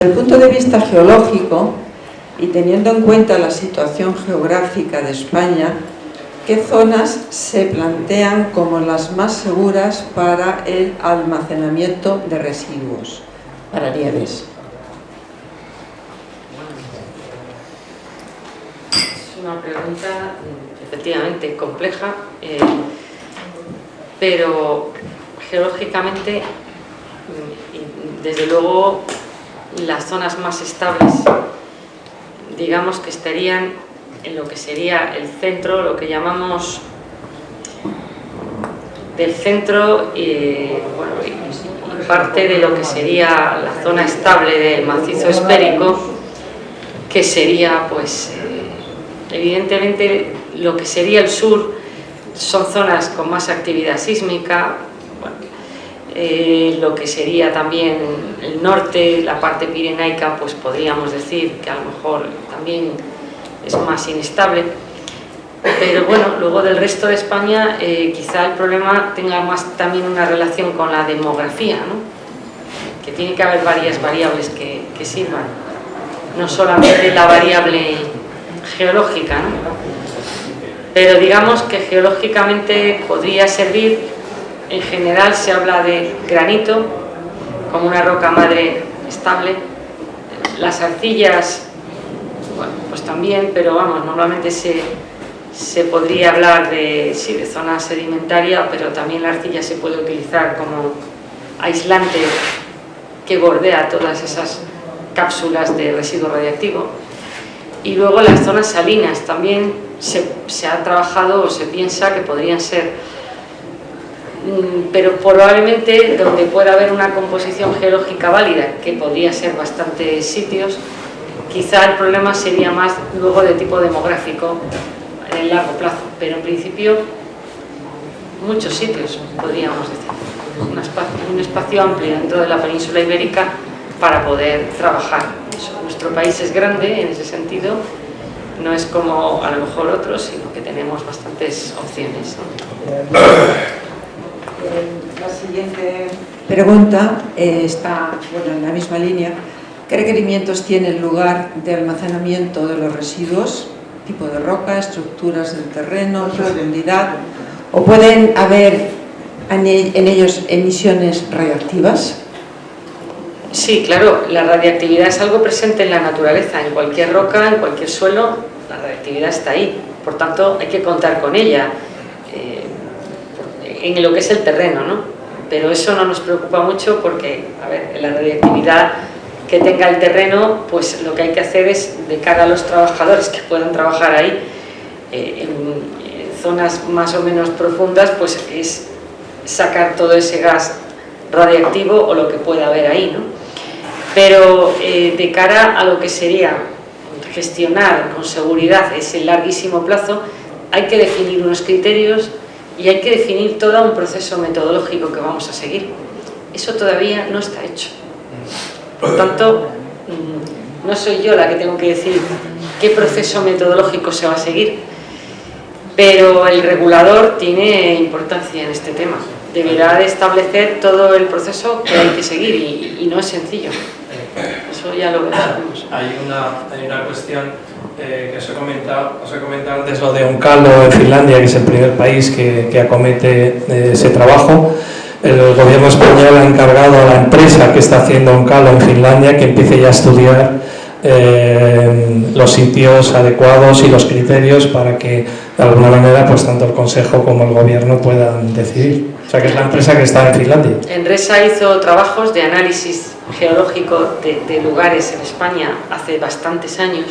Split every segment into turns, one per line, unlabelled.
Desde el punto de vista geológico y teniendo en cuenta la situación geográfica de España, ¿qué zonas se plantean como las más seguras para el almacenamiento de residuos para nieves?
Es una pregunta efectivamente compleja, pero geológicamente, desde luego, las zonas más estables, digamos que estarían en lo que sería el centro, lo que llamamos del centro y parte de lo que sería la zona estable del macizo esférico, que sería, pues, evidentemente, lo que sería el sur son zonas con más actividad sísmica. Lo que sería también el norte, la parte pirenaica, pues podríamos decir que a lo mejor también es más inestable, pero bueno, luego del resto de España quizá el problema tenga más también una relación con la demografía, ¿no? Que tiene que haber varias variables que sirvan, no solamente la variable geológica, ¿no? Pero digamos que geológicamente podría servir. En general se habla de granito como una roca madre estable. Las arcillas, bueno, pues también, pero vamos, normalmente se podría hablar de, sí, de zona sedimentaria, pero también la arcilla se puede utilizar como aislante que bordea todas esas cápsulas de residuo radiactivo. Y luego las zonas salinas también se ha trabajado o se piensa que podrían ser, pero probablemente donde pueda haber una composición geológica válida, que podría ser bastantes sitios, quizá el problema sería más luego de tipo demográfico en el largo plazo, pero en principio muchos sitios, podríamos decir, un espacio amplio dentro de la península ibérica para poder trabajar. Nuestro país es grande en ese sentido, no es como a lo mejor otros, sino que tenemos bastantes opciones, ¿no?
La siguiente pregunta está en la misma línea. ¿Qué requerimientos tiene el lugar de almacenamiento de los residuos? ¿Tipo de roca, estructuras del terreno, profundidad? ¿O pueden haber en ellos emisiones radioactivas?
Sí, claro, la radiactividad es algo presente en la naturaleza, en cualquier roca, en cualquier suelo, la radiactividad está ahí, por tanto hay que contar con ella. En lo que es el terreno, ¿no? Pero eso no nos preocupa mucho porque, a ver, la radiactividad que tenga el terreno, pues lo que hay que hacer es, de cara a los trabajadores que puedan trabajar ahí, en zonas más o menos profundas, pues es sacar todo ese gas radiactivo o lo que pueda haber ahí, ¿no? Pero de cara a lo que sería gestionar con seguridad ese larguísimo plazo, hay que definir unos criterios y hay que definir todo un proceso metodológico que vamos a seguir. Eso todavía no está hecho. Por tanto, no soy yo la que tengo que decir qué proceso metodológico se va a seguir, pero el regulador tiene importancia en este tema. Deberá de establecer todo el proceso que hay que seguir y no es sencillo. Eso ya lo veremos.
Hay una cuestión que os he comentado antes, lo de Oncalo en Finlandia, que es el primer país que acomete ese trabajo. El gobierno español ha encargado a la empresa que está haciendo Oncalo en Finlandia que empiece ya a estudiar los sitios adecuados y los criterios para que de alguna manera pues tanto el Consejo como el gobierno puedan decidir. O sea que es la empresa que está en Finlandia.
Enresa hizo trabajos de análisis geológico de lugares en España hace bastantes años,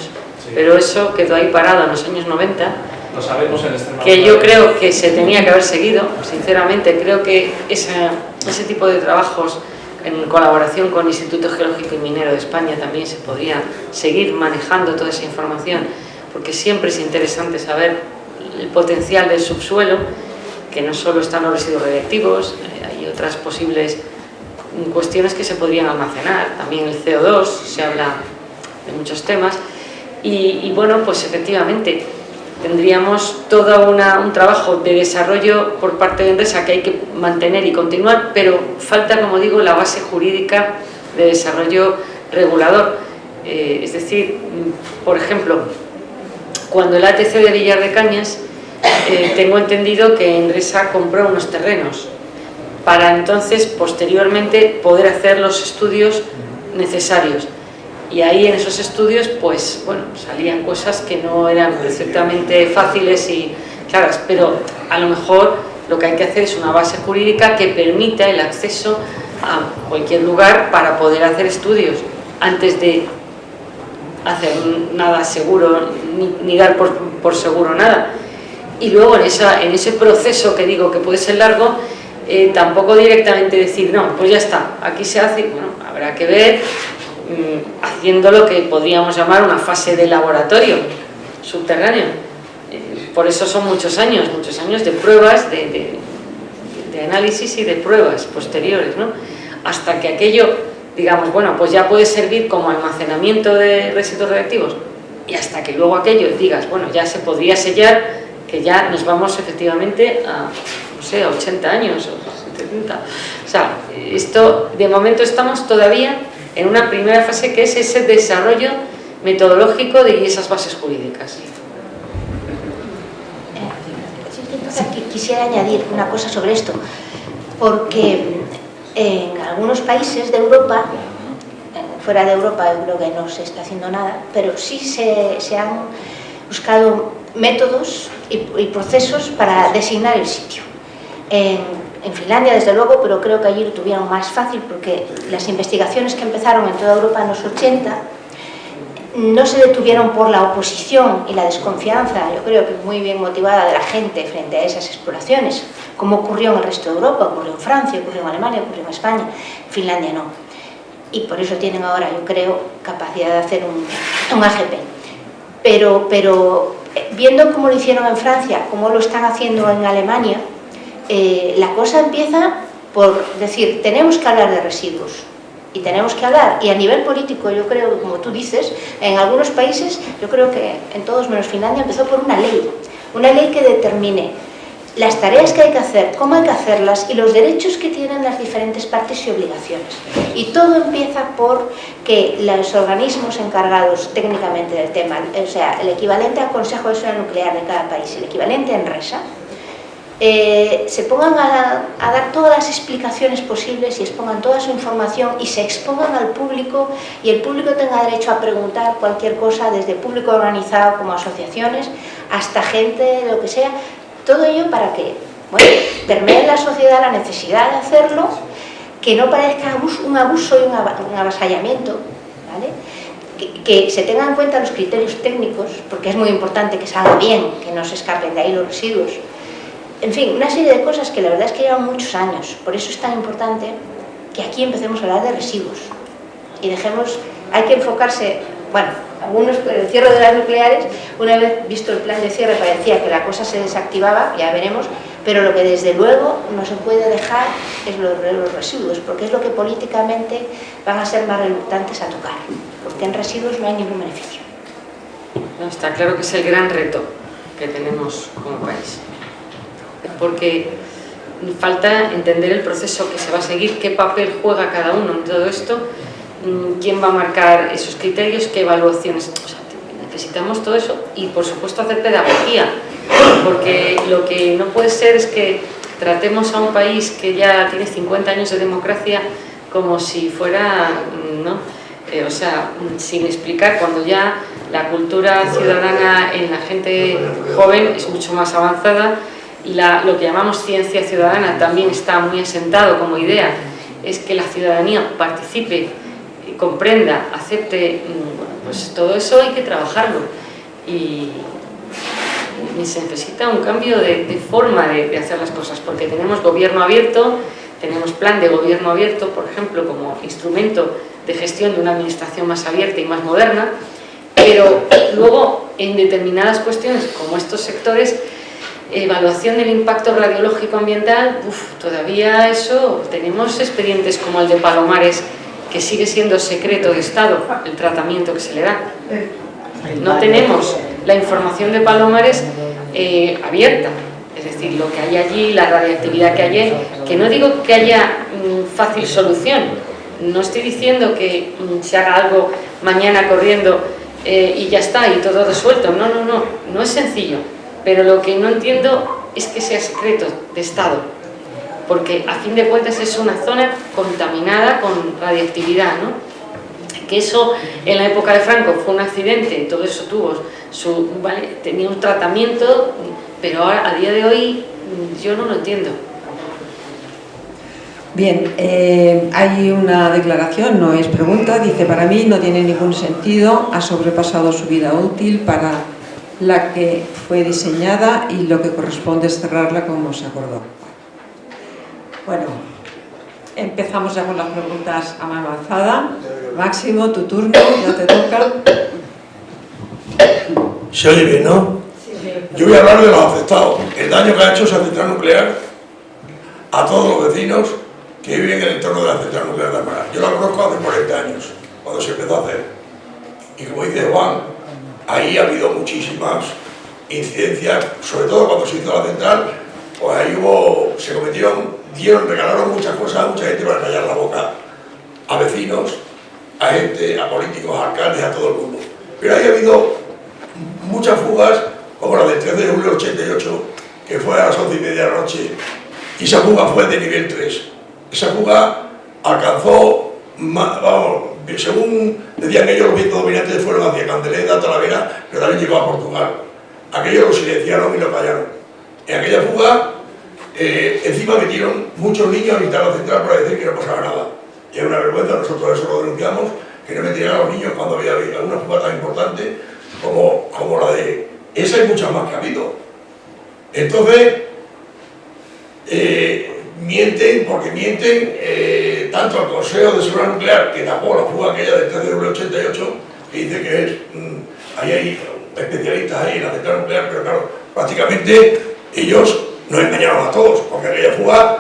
sí, pero eso quedó ahí parado en los años 90.
Lo sabemos en Extremadura.
Que yo creo que se tenía que haber seguido, sinceramente. Creo que ese tipo de trabajos en colaboración con el Instituto Geológico y Minero de España también se podría seguir manejando toda esa información, porque siempre es interesante saber el potencial del subsuelo, que no solo están los residuos radiactivos, hay otras posibles cuestiones que se podrían almacenar, también el CO2, se habla de muchos temas, y bueno, pues efectivamente tendríamos todo un trabajo de desarrollo por parte de Enresa que hay que mantener y continuar, pero falta, como digo, la base jurídica de desarrollo regulador. Es decir, por ejemplo, cuando el ATC de Villar de Cañas, tengo entendido que Endresa compró unos terrenos para entonces, posteriormente, poder hacer los estudios necesarios. Y ahí en esos estudios, pues, bueno, salían cosas que no eran perfectamente fáciles y claras, pero a lo mejor lo que hay que hacer es una base jurídica que permita el acceso a cualquier lugar para poder hacer estudios antes de hacer nada seguro, ni dar por seguro nada. Y luego en ese proceso que digo que puede ser largo, tampoco directamente decir, no, pues ya está, aquí se hace, bueno, habrá que ver, haciendo lo que podríamos llamar una fase de laboratorio subterráneo. Por eso son muchos años de pruebas, de análisis y de pruebas posteriores, ¿no? Hasta que aquello, digamos, bueno, pues ya puede servir como almacenamiento de residuos radiactivos, y hasta que luego aquello digas, bueno, ya se podría sellar, que ya nos vamos efectivamente a, no sé, a 80 años o 70. O sea, esto, de momento estamos todavía en una primera fase, que es ese desarrollo metodológico de esas bases jurídicas.
Quisiera añadir una cosa sobre esto, porque en algunos países de Europa, fuera de Europa yo creo que no se está haciendo nada, pero sí se han buscado métodos y procesos para designar el sitio. En Finlandia, desde luego, pero creo que allí lo tuvieron más fácil, porque las investigaciones que empezaron en toda Europa en los 80 no se detuvieron por la oposición y la desconfianza, yo creo que muy bien motivada de la gente frente a esas exploraciones, como ocurrió en el resto de Europa, ocurrió en Francia, ocurrió en Alemania, ocurrió en España. Finlandia no. Y por eso tienen ahora, yo creo, capacidad de hacer un AGP. Pero viendo cómo lo hicieron en Francia, cómo lo están haciendo en Alemania, la cosa empieza por decir, tenemos que hablar de residuos. Y tenemos que hablar, y a nivel político, yo creo, como tú dices, en algunos países, yo creo que en todos menos Finlandia, empezó por una ley que determine las tareas que hay que hacer, cómo hay que hacerlas y los derechos que tienen las diferentes partes y obligaciones. Y todo empieza por que los organismos encargados técnicamente del tema, o sea, el equivalente al Consejo de Seguridad Nuclear de cada país, el equivalente a Endresa, se pongan a dar todas las explicaciones posibles y expongan toda su información y se expongan al público, y el público tenga derecho a preguntar cualquier cosa, desde público organizado como asociaciones hasta gente, lo que sea, todo ello para que, bueno, permee en la sociedad la necesidad de hacerlo, que no parezca un abuso y un avasallamiento, ¿vale? Que se tengan en cuenta los criterios técnicos, porque es muy importante que salga bien, que no se escapen de ahí los residuos. En fin, una serie de cosas que la verdad es que llevan muchos años. Por eso es tan importante que aquí empecemos a hablar de residuos y dejemos, hay que enfocarse, bueno, algunos, el cierre de las nucleares, una vez visto el plan de cierre parecía que la cosa se desactivaba, ya veremos, pero lo que desde luego no se puede dejar es los residuos, porque es lo que políticamente van a ser más reluctantes a tocar, porque en residuos no hay ningún beneficio.
No, está claro que es el gran reto que tenemos como país, porque falta entender el proceso que se va a seguir, qué papel juega cada uno en todo esto, quién va a marcar esos criterios, qué evaluaciones. O sea, necesitamos todo eso y, por supuesto, hacer pedagogía, porque lo que no puede ser es que tratemos a un país que ya tiene 50 años de democracia como si fuera, ¿no? O sea, sin explicar, cuando ya la cultura ciudadana en la gente joven es mucho más avanzada. Lo que llamamos ciencia ciudadana también está muy asentado como idea, es que la ciudadanía participe, comprenda, acepte, bueno, pues todo eso hay que trabajarlo y se necesita un cambio de forma de hacer las cosas, porque tenemos gobierno abierto, tenemos plan de gobierno abierto, por ejemplo, como instrumento de gestión de una administración más abierta y más moderna, pero luego en determinadas cuestiones como estos sectores, evaluación del impacto radiológico ambiental, todavía eso, tenemos expedientes como el de Palomares, que sigue siendo secreto de Estado el tratamiento que se le da. No tenemos la información de Palomares abierta, es decir, lo que hay allí, la radiactividad que hay, que no digo que haya fácil solución, no estoy diciendo que se haga algo mañana corriendo y ya está, y todo resuelto. No es sencillo. Pero lo que no entiendo es que sea secreto de Estado, porque a fin de cuentas es una zona contaminada con radiactividad, ¿no? Que eso en la época de Franco fue un accidente, todo eso tuvo tenía un tratamiento, pero ahora, a día de hoy yo no lo entiendo.
Bien, hay una declaración, no es pregunta, dice: para mí no tiene ningún sentido, ha sobrepasado su vida útil para la que fue diseñada y lo que corresponde es cerrarla como se acordó. Bueno, empezamos ya con las preguntas a mano alzada. Máximo, tu turno, ya te toca.
Se oye bien, ¿no? Yo voy a hablar de los afectados, el daño que ha hecho esa central nuclear a todos los vecinos que viven en el entorno de la central nuclear de Almaraz. Yo la conozco hace 40 años, cuando se empezó a hacer. Y como dice Juan, ahí ha habido muchísimas incidencias, sobre todo cuando se hizo la central, pues ahí se cometieron, regalaron muchas cosas a mucha gente para callar la boca, a vecinos, a gente, a políticos, a alcaldes, a todo el mundo. Pero ahí ha habido muchas fugas, como la del 13 de julio del 88, que fue a las 11:30 de la noche, y esa fuga fue de nivel 3. Esa fuga alcanzó, según decían ellos, los vientos dominantes fueron hacia Candeleda, Talavera, pero también llegó a Portugal. Aquellos lo silenciaron y lo callaron. En aquella fuga, encima metieron muchos niños a visitar la central para decir que no pasaba nada. Y es una vergüenza, nosotros eso lo denunciamos, que no metieran a los niños cuando había una fuga tan importante como la de... Esa y muchas más que ha habido. Entonces, mienten, porque mienten tanto al Consejo de Seguridad Nuclear, que tapó la fuga aquella del 13 de julio del 88, que dice que es... ahí hay especialistas ahí en la central nuclear, pero claro, prácticamente ellos nos engañaron a todos, porque aquella fuga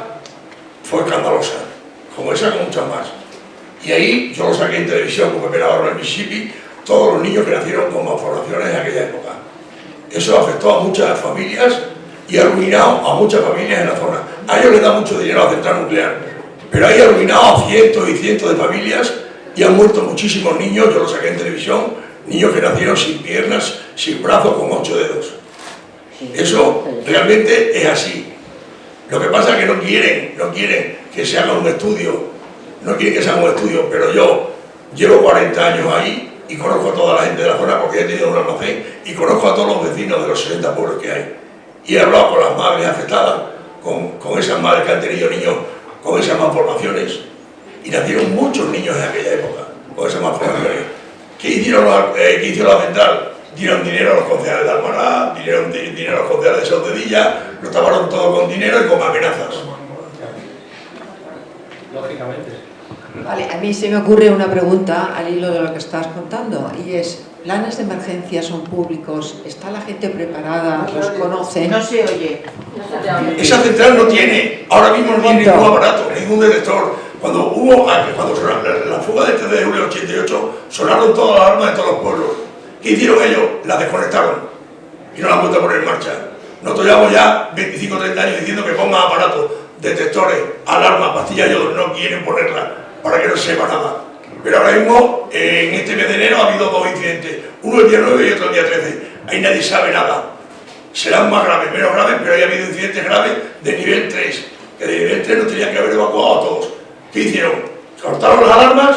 fue escandalosa, como esa, con muchas más. Y ahí yo lo saqué en televisión, como me ahora en Mississippi, todos los niños que nacieron con malformaciones en aquella época. Eso afectó a muchas familias y ha arruinado a muchas familias en la zona. A ellos les da mucho dinero a la central nuclear, pero ahí ha arruinado a cientos y cientos de familias y han muerto muchísimos niños, yo lo saqué en televisión, niños que nacieron sin piernas, sin brazos, con 8 dedos. Eso realmente es así. Lo que pasa es que no quieren que se haga un estudio, pero yo llevo 40 años ahí y conozco a toda la gente de la zona porque he tenido un almacén y conozco a todos los vecinos de los 60 pueblos que hay. Y he hablado con las madres afectadas, con esas madres que han tenido niños con esas malformaciones, y nacieron muchos niños en aquella época con esas malformaciones. ¿Qué hicieron ¿qué hizo la central? Dieron dinero a los concejales de Almaraz, dieron dinero a los concejales de Sautedilla, lo taparon todo con dinero y con amenazas.
Lógicamente.
Vale, a mí se me ocurre una pregunta al hilo de lo que estás contando, y es: ¿planes de emergencia son públicos? ¿Está la gente preparada? ¿Los conoce?
No se oye.
Esa central no tiene, ahora mismo no tiene ningún aparato, ningún detector. Cuando sonaron la fuga del 13 de julio del 88, sonaron todas las alarmas de todos los pueblos. ¿Qué hicieron ellos? Las desconectaron y no las han vuelto a poner en marcha. Nosotros llevamos ya 25 o 30 años diciendo que pongan aparatos, detectores, alarmas, pastillas de yodo, no quieren ponerlas para que no se sepa nada. Pero ahora mismo, en este mes de enero, ha habido 2 incidentes, uno el día 9 y otro el día 13. Ahí nadie sabe nada. Serán más graves, menos graves, pero ahí ha habido incidentes graves de nivel 3, que de nivel 3 nos tenían que haber evacuado a todos. ¿Qué hicieron? Cortaron las alarmas,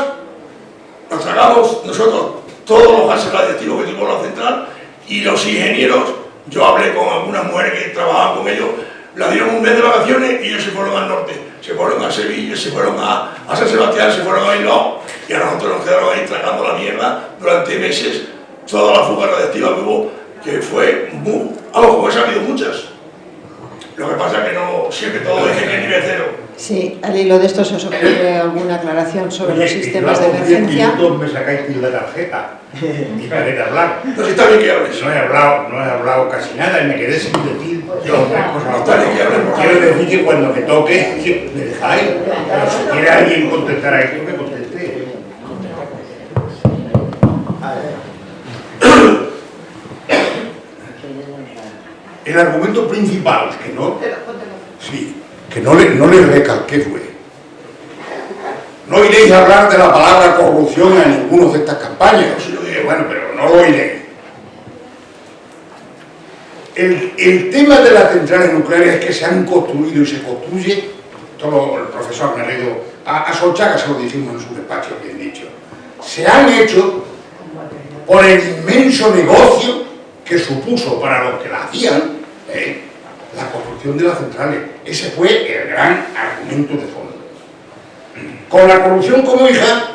nos tragamos nosotros todos los gases radiactivos que tuvimos en la central, y los ingenieros, yo hablé con algunas mujeres que trabajaban con ellos, la dieron un mes de vacaciones y ellos se fueron al norte, se fueron a Sevilla, se fueron a San Sebastián, se fueron a Bilbao, y a nosotros nos quedaron ahí tragando la mierda durante meses, toda la fuga radiactiva que hubo, que fue muy... como esa ha habido muchas. Lo que pasa es que no siempre todo es en nivel 0.
Sí, al hilo de esto, ¿se os ocurre alguna aclaración sobre los sistemas de emergencia?
10 minutos me sacáis la tarjeta y paré de hablar.
Pues está bien que hables.
No he hablado casi nada y me quedé sin decir otra cosa.
Está bien que hables.
Quiero decir que cuando me toque, me dejáis. Pero si quiere alguien contestar a esto, que conteste. El argumento principal, que no le recalqué fue, No oiréis hablar de la palabra corrupción en ninguna de estas campañas. Bueno, pero no lo oiréis. El tema de las centrales nucleares que se han construido y se construye, todo el profesor Neredo, a Solchaga se lo dijimos en su despacho, bien dicho, se han hecho por el inmenso negocio que supuso para los que la hacían la construcción de las centrales. Ese fue el gran argumento de fondo. Con la corrupción como hija,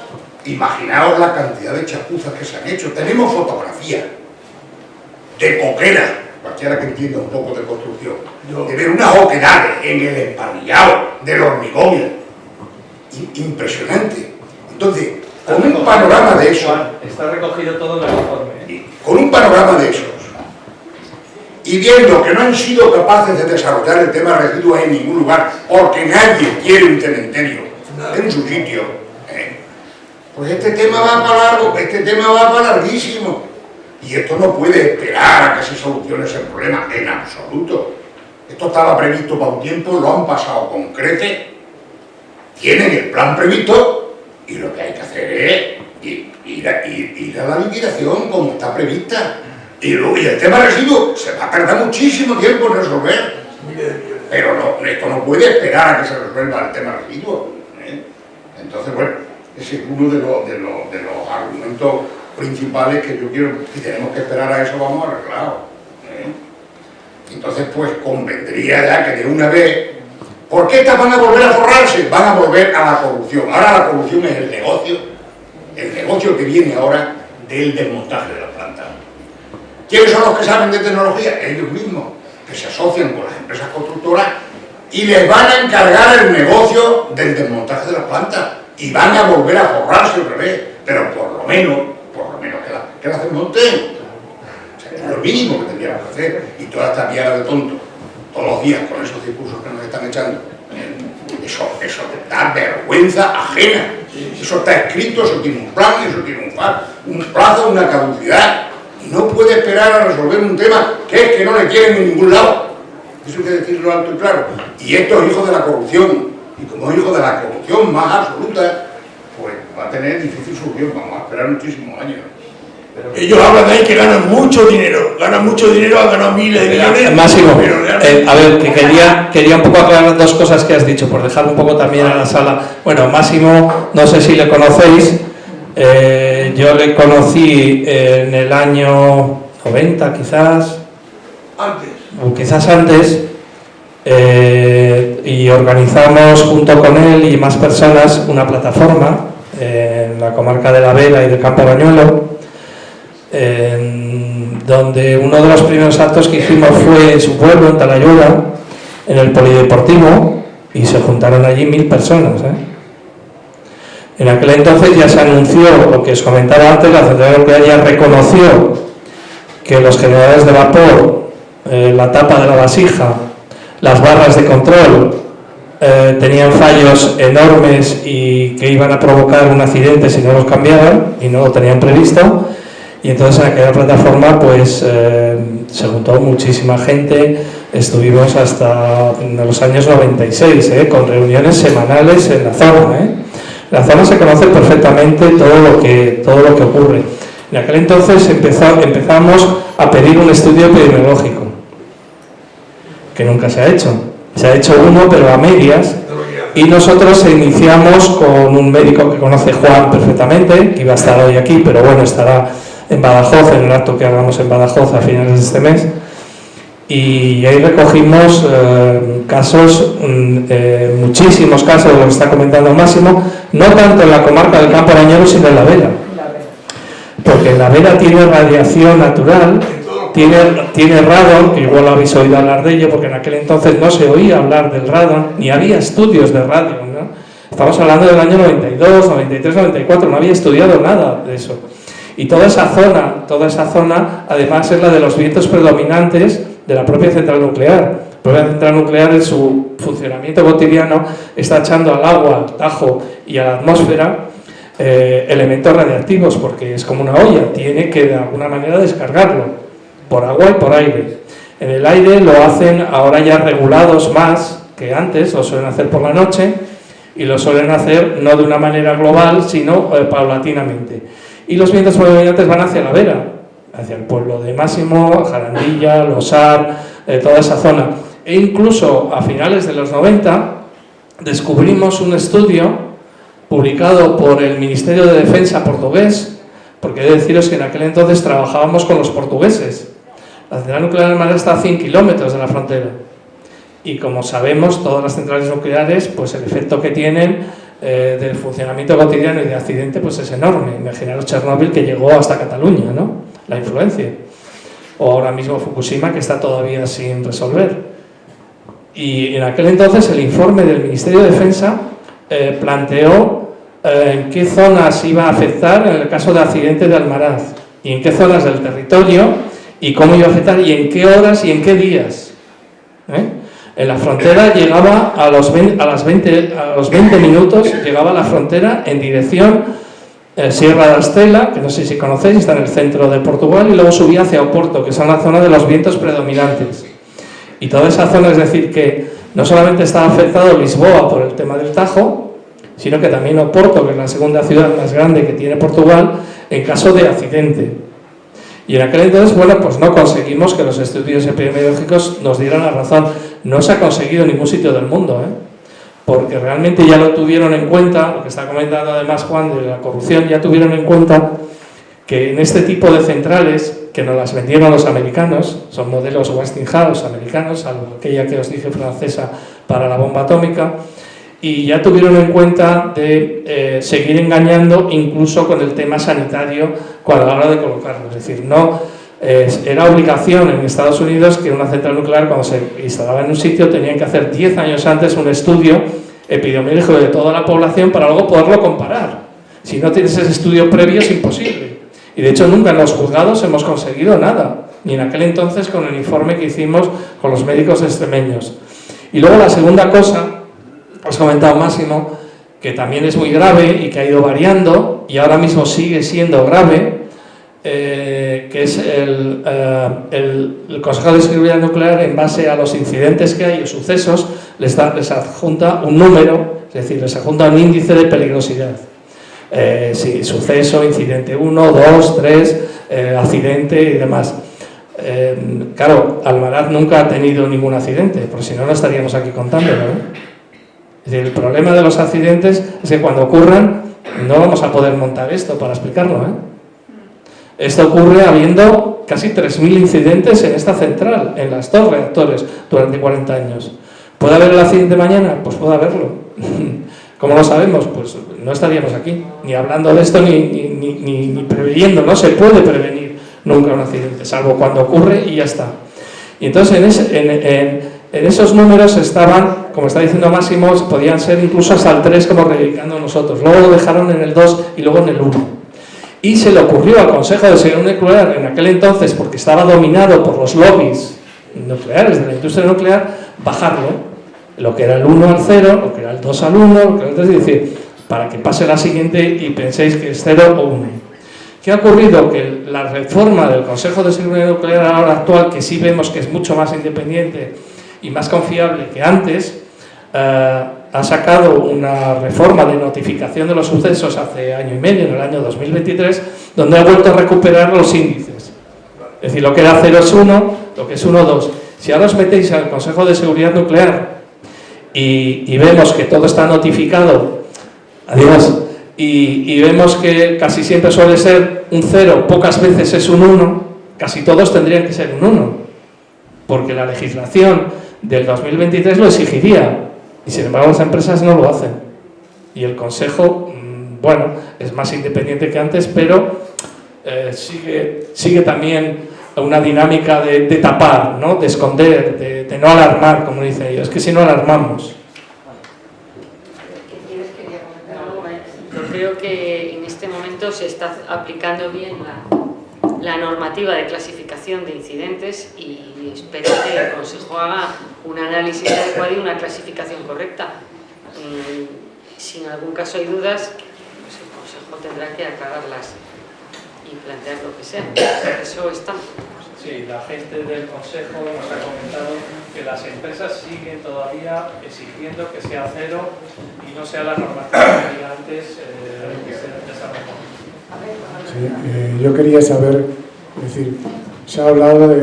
imaginaos la cantidad de chapuzas que se han hecho. Tenemos fotografías de coqueras, cualquiera que entienda un poco de construcción, de ver unas oquedades en el emparrillado del hormigón, impresionante. Entonces, con un panorama de eso,
está recogido todo en el informe,
con un panorama de esos, y viendo que no han sido capaces de desarrollar el tema de residuos en ningún lugar, porque nadie quiere un cementerio en su sitio, pues este tema va para largo, este tema va para larguísimo. Y esto no puede esperar a que se solucione ese problema en absoluto. Esto estaba previsto para un tiempo, lo han pasado con creces, tienen el plan previsto y lo que hay que hacer es ir a la liquidación como está prevista. Y el tema residuo se va a tardar muchísimo tiempo en resolver. Pero no, esto no puede esperar a que se resuelva el tema residuo. Entonces, bueno, ese es uno de los argumentos principales que yo quiero, si tenemos que esperar a eso vamos arreglados. Entonces pues convendría ya que de una vez, ¿por qué estas van a volver a forrarse? Van a volver a la corrupción. Ahora la corrupción es el negocio que viene ahora del desmontaje de la planta. ¿Quiénes son los que saben de tecnología? Ellos mismos, que se asocian con las empresas constructoras y les van a encargar el negocio del desmontaje de la planta y van a volver a forrarse otra vez, pero por lo menos que la desmonten. O sea, es lo mínimo que tendríamos que hacer. Y toda esta piara de tontos, todos los días con esos discursos que nos están echando, eso da vergüenza ajena. Eso está escrito, eso tiene un plan, eso tiene un plazo, una caducidad. Y no puede esperar a resolver un tema que es que no le quieren en ningún lado. Eso hay que decirlo alto y claro. Y esto es hijo de la corrupción. Y como es hijo de la corrupción más absoluta, pues va a tener difícil solución. Vamos a esperar muchísimos años.
Ellos hablan ahí que ganan mucho dinero, han ganado miles de millones.
Máximo, a ver, que quería un poco aclarar dos cosas que has dicho, por dejar un poco también a la sala. Bueno, Máximo, no sé si le conocéis, yo le conocí en el año 90 quizás, o quizás antes, y organizamos junto con él y más personas una plataforma en la comarca de la Vera y del Campo Bañuelo, donde uno de los primeros actos que hicimos fue en su pueblo, en Talayuela, en el polideportivo, y se juntaron allí 1000 personas. En aquel entonces ya se anunció, lo que os comentaba antes, la central nuclear ya reconoció que los generadores de vapor, la tapa de la vasija, las barras de control, tenían fallos enormes y que iban a provocar un accidente si no los cambiaban, y no lo tenían previsto. Y entonces en aquella plataforma pues se juntó muchísima gente, estuvimos hasta los años 96, con reuniones semanales en la zona. En la zona se conoce perfectamente todo lo que ocurre. En aquel entonces empezamos a pedir un estudio epidemiológico, que nunca se ha hecho. Se ha hecho uno, pero a medias, y nosotros iniciamos con un médico que conoce Juan perfectamente, que iba a estar hoy aquí, pero bueno, estará en Badajoz, en el acto que hagamos en Badajoz a finales de este mes, y ahí recogimos casos, muchísimos casos de lo que está comentando Máximo, no tanto en la comarca del Campo Arañero, sino en la Vera, porque en la Vera tiene radiación natural, tiene radon, que igual habéis oído hablar de ello, porque en aquel entonces no se oía hablar del radon, ni había estudios de radio, ¿no? Estamos hablando del año 92, 93, 94, no había estudiado nada de eso. Y toda esa zona, además, es la de los vientos predominantes de la propia central nuclear. La propia central nuclear, en su funcionamiento cotidiano, está echando al agua, al Tajo y a la atmósfera elementos radiactivos, porque es como una olla, tiene que de alguna manera descargarlo, por agua y por aire. En el aire lo hacen ahora ya regulados más que antes, lo suelen hacer por la noche, y lo suelen hacer no de una manera global, sino paulatinamente. Y los vientos predominantes van hacia la vera, hacia el pueblo de Máximo, Jarandilla, Losar, toda esa zona. E incluso a finales de los 90 descubrimos un estudio publicado por el Ministerio de Defensa portugués, porque he de deciros que en aquel entonces trabajábamos con los portugueses. La central nuclear de Almaraz está a 100 kilómetros de la frontera. Y como sabemos, todas las centrales nucleares, pues el efecto que tienen del funcionamiento cotidiano y de accidente pues es enorme. Imaginaros Chernóbil, que llegó hasta Cataluña, ¿no? La influencia. O ahora mismo Fukushima, que está todavía sin resolver. Y en aquel entonces el informe del Ministerio de Defensa planteó en qué zonas iba a afectar en el caso de accidente de Almaraz, y en qué zonas del territorio, y cómo iba a afectar, y en qué horas y en qué días. En la frontera llegaba a los 20 minutos, llegaba a la frontera en dirección Sierra da Estela, que no sé si conocéis, está en el centro de Portugal, y luego subía hacia Oporto, que es la zona de los vientos predominantes. Y toda esa zona, es decir, que no solamente estaba afectado Lisboa por el tema del Tajo, sino que también Oporto, que es la segunda ciudad más grande que tiene Portugal, en caso de accidente. Y en aquel entonces, bueno, pues no conseguimos que los estudios epidemiológicos nos dieran la razón. No se ha conseguido en ningún sitio del mundo, porque realmente ya lo tuvieron en cuenta, lo que está comentando además Juan de la corrupción, ya tuvieron en cuenta que en este tipo de centrales, que nos las vendieron los americanos, son modelos Westinghouse americanos, salvo aquella que os dije francesa para la bomba atómica, y ya tuvieron en cuenta de seguir engañando incluso con el tema sanitario a la hora de colocarlo. Es decir, no era obligación en Estados Unidos que una central nuclear, cuando se instalaba en un sitio, tenían que hacer 10 años antes un estudio epidemiológico de toda la población para luego poderlo comparar. Si no tienes ese estudio previo es imposible. Y de hecho nunca en los juzgados hemos conseguido nada, ni en aquel entonces con el informe que hicimos con los médicos extremeños. Y luego la segunda cosa, os he comentado Máximo, que también es muy grave y que ha ido variando y ahora mismo sigue siendo grave, que es el Consejo de Seguridad Nuclear, en base a los incidentes que hay o sucesos, les adjunta un número, es decir, les adjunta un índice de peligrosidad. Sí, suceso, incidente 1, 2, 3, accidente y demás. Claro, Almaraz nunca ha tenido ningún accidente, porque si no, no estaríamos aquí contándolo, Es decir, el problema de los accidentes es que cuando ocurran, no vamos a poder montar esto para explicarlo, Esto ocurre habiendo casi 3.000 incidentes en esta central, en las dos reactores, durante 40 años. ¿Puede haber el accidente mañana? Pues puede haberlo. ¿Cómo lo sabemos? Pues no estaríamos aquí, ni hablando de esto, ni preveyendo. No se puede prevenir nunca un accidente, salvo cuando ocurre y ya está. Y entonces en esos números estaban, como está diciendo Máximo, podían ser incluso hasta el 3 como reivindicando nosotros. Luego lo dejaron en el 2 y luego en el 1. Y se le ocurrió al Consejo de Seguridad Nuclear en aquel entonces, porque estaba dominado por los lobbies nucleares de la industria nuclear, bajarlo. Lo que era el 1 al 0, lo que era el 2 al 1, lo que era el 3, es decir, para que pase la siguiente y penséis que es 0 o 1. ¿Qué ha ocurrido? Que la reforma del Consejo de Seguridad Nuclear ahora actual, que sí vemos que es mucho más independiente y más confiable que antes, ha sacado una reforma de notificación de los sucesos hace año y medio, en el año 2023, donde ha vuelto a recuperar los índices. Es decir, lo que era 0 es 1, lo que es 1, 2. Si ahora os metéis al Consejo de Seguridad Nuclear y vemos que todo está notificado, adiós, y vemos que casi siempre suele ser un 0, pocas veces es un 1, casi todos tendrían que ser un 1, porque la legislación del 2023 lo exigiría, y sin embargo las empresas no lo hacen. Y el Consejo, bueno, es más independiente que antes, pero sigue también una dinámica de tapar, ¿no? De esconder, de no alarmar, como dicen ellos. Es que si no alarmamos.
Yo creo que en este momento se está aplicando bien la normativa de clasificación de incidentes y espero que el Consejo haga un análisis adecuado y una clasificación correcta. Si en algún caso hay dudas, pues el Consejo tendrá que aclararlas. y plantear lo que sea. Eso está.
Sí, la gente del Consejo nos ha comentado que las empresas siguen todavía exigiendo que sea cero y no sea la normativa que había antes que se desarrolló.
Sí, yo quería saber, es decir, se ha hablado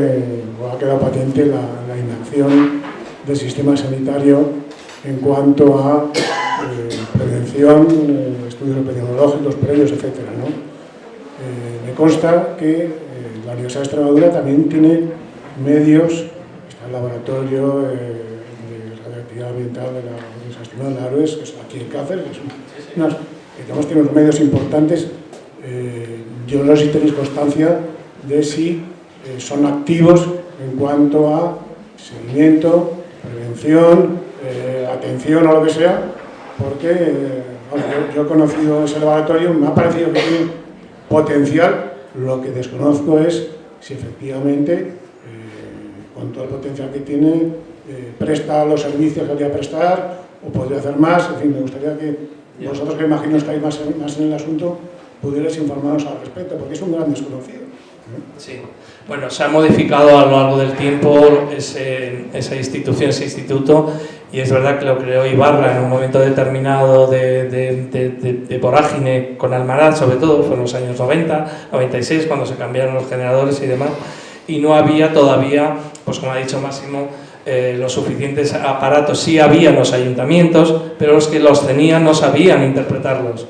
o ha quedado patente la inacción del sistema sanitario en cuanto a prevención, estudios epidemiológicos previos, etcétera, ¿no? Me consta que la Universidad de Extremadura también tiene medios, está el laboratorio de radioactividad ambiental de la Universidad de Navarres, que es aquí en Cáceres, digamos, tiene unos medios importantes. Yo no sé si tenéis constancia de si son activos en cuanto a seguimiento, prevención, atención o lo que sea, porque yo he conocido ese laboratorio, me ha parecido que tiene potencial. Lo que desconozco es si efectivamente, con todo el potencial que tiene, presta los servicios que habría que prestar o podría hacer más. En fin, me gustaría que vosotros, que imagino estáis más en el asunto, pudierais informaros al respecto, porque es un gran desconocido.
Sí, bueno, se ha modificado a lo largo del tiempo esa institución, ese instituto, y es verdad que lo creó Ibarra en un momento determinado de vorágine con Almaraz, sobre todo, fue en los años 90, 96, cuando se cambiaron los generadores y demás, y no había todavía, pues como ha dicho Máximo, los suficientes aparatos. Sí había en los ayuntamientos, pero los que los tenían no sabían interpretarlos.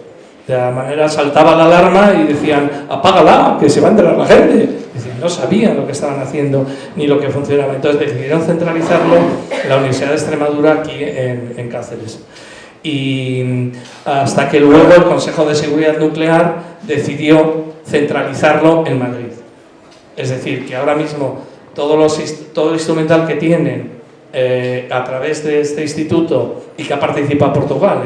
De la manera, saltaba la alarma y decían, apágala, que se va a enterar la gente. Es decir, no sabían lo que estaban haciendo ni lo que funcionaba. Entonces decidieron centralizarlo en la Universidad de Extremadura, aquí en Cáceres. Y hasta que luego el Consejo de Seguridad Nuclear decidió centralizarlo en Madrid. Es decir, que ahora mismo todo el instrumental que tienen a través de este instituto, y que ha participado Portugal,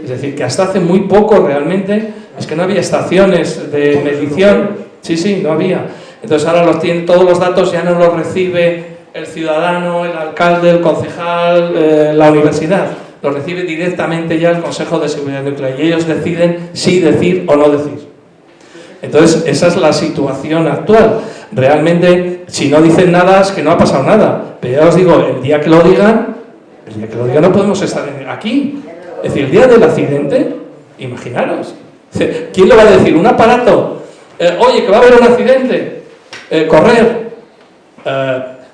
es decir, que hasta hace muy poco realmente es que no había estaciones de medición. Sí, no había. Entonces ahora todos los datos ya no los recibe el ciudadano, el alcalde, el concejal, la universidad. Los recibe directamente ya el Consejo de Seguridad Nuclear y ellos deciden si decir o no decir. Entonces esa es la situación actual. Realmente, si no dicen nada, es que no ha pasado nada. Pero ya os digo, el día que lo digan no podemos estar aquí. Es decir, el día del accidente, imaginaros, ¿quién le va a decir? ¿Un aparato? Oye, que va a haber un accidente, correr.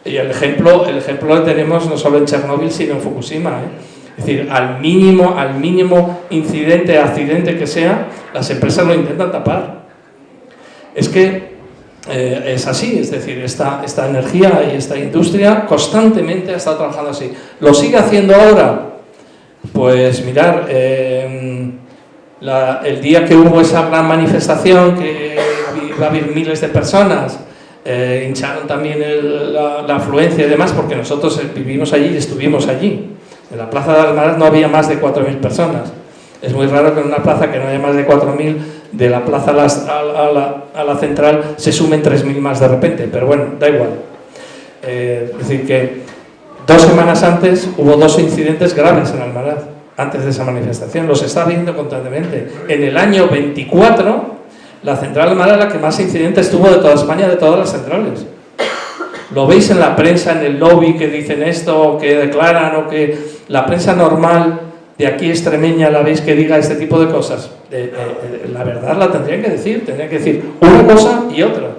Y el ejemplo lo tenemos no solo en Chernóbil, sino en Fukushima. Es decir, al mínimo incidente, accidente que sea, las empresas lo intentan tapar. Es que es así, es decir, esta energía y esta industria constantemente ha estado trabajando así. ¿Lo sigue haciendo ahora? Pues mirar, el día que hubo esa gran manifestación, que iba a haber miles de personas, hincharon también la afluencia y demás, porque nosotros vivimos allí y estuvimos allí. En la plaza de Almaraz no había más de 4.000 personas. Es muy raro que en una plaza que no haya más de 4.000, de la plaza a la central se sumen 3.000 más de repente, pero bueno, da igual. Es decir, que 2 semanas antes hubo 2 incidentes graves en Almaraz, antes de esa manifestación. Los está viendo constantemente. En el año 24, la central de Almaraz es la que más incidentes tuvo de toda España, de todas las centrales. Lo veis en la prensa, en el lobby, que dicen esto, o que declaran, o que la prensa normal de aquí extremeña la veis que diga este tipo de cosas. La verdad la tendrían que decir una cosa y otra.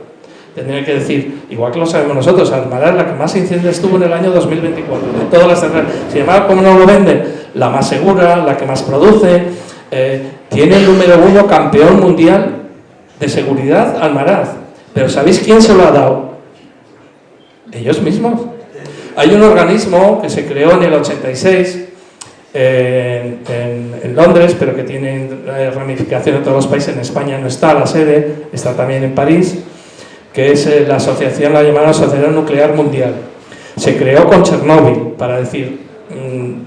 Tendrían que decir, igual que lo sabemos nosotros, Almaraz la que más incendios tuvo en el año 2024, de todas las centrales. Sin embargo, ¿cómo no lo venden? La más segura, la que más produce, tiene el número 1 campeón mundial de seguridad, Almaraz. Pero ¿sabéis quién se lo ha dado? Ellos mismos. Hay un organismo que se creó en el 86 en Londres, pero que tiene ramificación en todos los países. En España no está la sede, está también en París, que es la asociación, la llamada Asociación Nuclear Mundial. Se creó con Chernóbil para decir,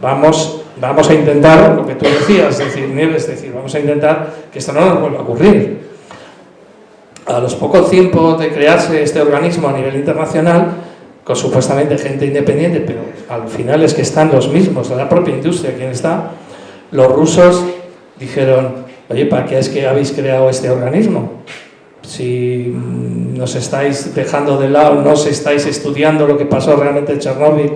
vamos a intentar, lo que tú decías, vamos a intentar que esto no nos vuelva a ocurrir. A los pocos tiempos de crearse este organismo a nivel internacional, con supuestamente gente independiente, pero al final es que están los mismos, de la propia industria quien está, los rusos dijeron, oye, ¿para qué es que habéis creado este organismo? si nos estáis dejando de lado, no os estáis estudiando lo que pasó realmente en Chernóbil,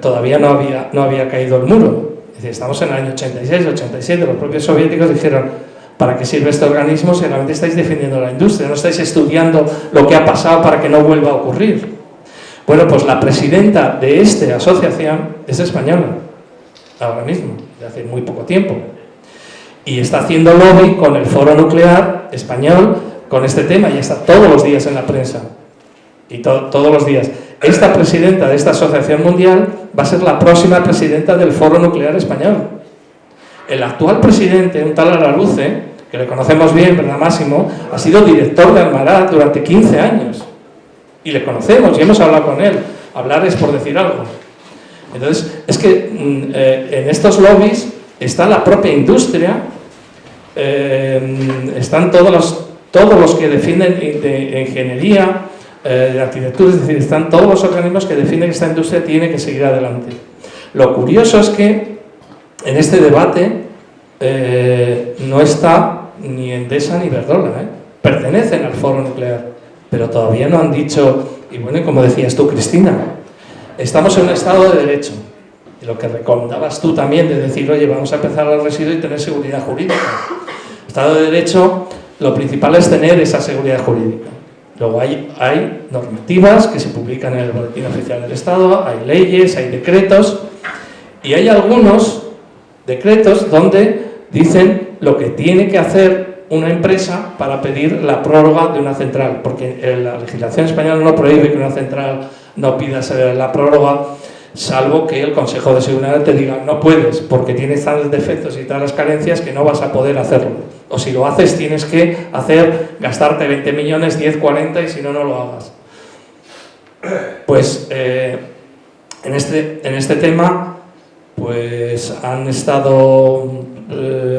todavía no había caído el muro. Es decir, estamos en el año 86, 87, los propios soviéticos dijeron: ¿para qué sirve este organismo si realmente estáis defendiendo la industria? No estáis estudiando lo que ha pasado para que no vuelva a ocurrir. Bueno, pues la presidenta de esta asociación es española, ahora mismo, de hace muy poco tiempo. Y está haciendo lobby con el Foro Nuclear Español con este tema y está todos los días en la prensa. Y todos los días. Esta presidenta de esta asociación mundial va a ser la próxima presidenta del Foro Nuclear Español. El actual presidente, un tal Araluce, que le conocemos bien, ¿verdad, Máximo?, ha sido director de Almaraz durante 15 años. Y le conocemos y hemos hablado con él. Hablar es por decir algo. Entonces, es que en estos lobbies está la propia industria, están todos los que defienden de ingeniería, de arquitectura, es decir, están todos los organismos que defienden que esta industria tiene que seguir adelante. Lo curioso es que en este debate no está ni Endesa ni Iberdrola, pertenecen al Foro Nuclear, pero todavía no han dicho, y bueno, como decías tú, Cristina, estamos en un estado de derecho. Y lo que recomendabas tú también de decir, oye, vamos a empezar al residuo y tener seguridad jurídica. Estado de derecho, lo principal es tener esa seguridad jurídica. Luego hay normativas que se publican en el Boletín Oficial del Estado, hay leyes, hay decretos, y hay algunos decretos donde dicen lo que tiene que hacer una empresa para pedir la prórroga de una central, porque la legislación española no prohíbe que una central no pida la prórroga, salvo que el Consejo de Seguridad te diga no puedes, porque tienes tales defectos y tales carencias que no vas a poder hacerlo. O si lo haces tienes que gastarte 20 millones, 10, 40 y si no, no lo hagas. Pues en este tema pues han estado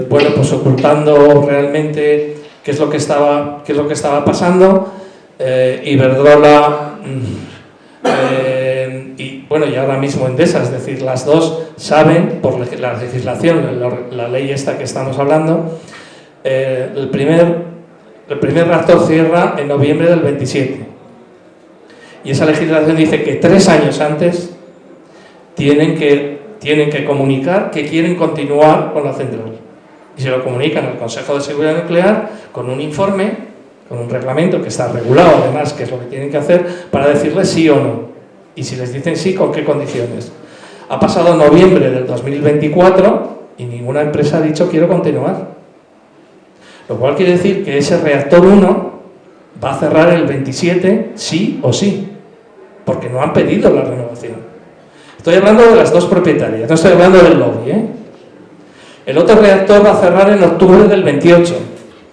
bueno, pues ocultando realmente qué es lo que estaba pasando. Iberdrola y bueno, y ahora mismo Endesa, es decir, las dos saben por la legislación, la ley esta que estamos hablando, el primer reactor cierra en noviembre del 27 y esa legislación dice que 3 años antes tienen que comunicar que quieren continuar con la central y se lo comunican al Consejo de Seguridad Nuclear con un informe, con un reglamento que está regulado además, que es lo que tienen que hacer para decirles sí o no. Y si les dicen sí, ¿con qué condiciones? Ha pasado noviembre del 2024 y ninguna empresa ha dicho quiero continuar. Lo cual quiere decir que ese reactor 1 va a cerrar el 27 sí o sí, porque no han pedido la renovación. Estoy hablando de las dos propietarias, no estoy hablando del lobby, El otro reactor va a cerrar en octubre del 28.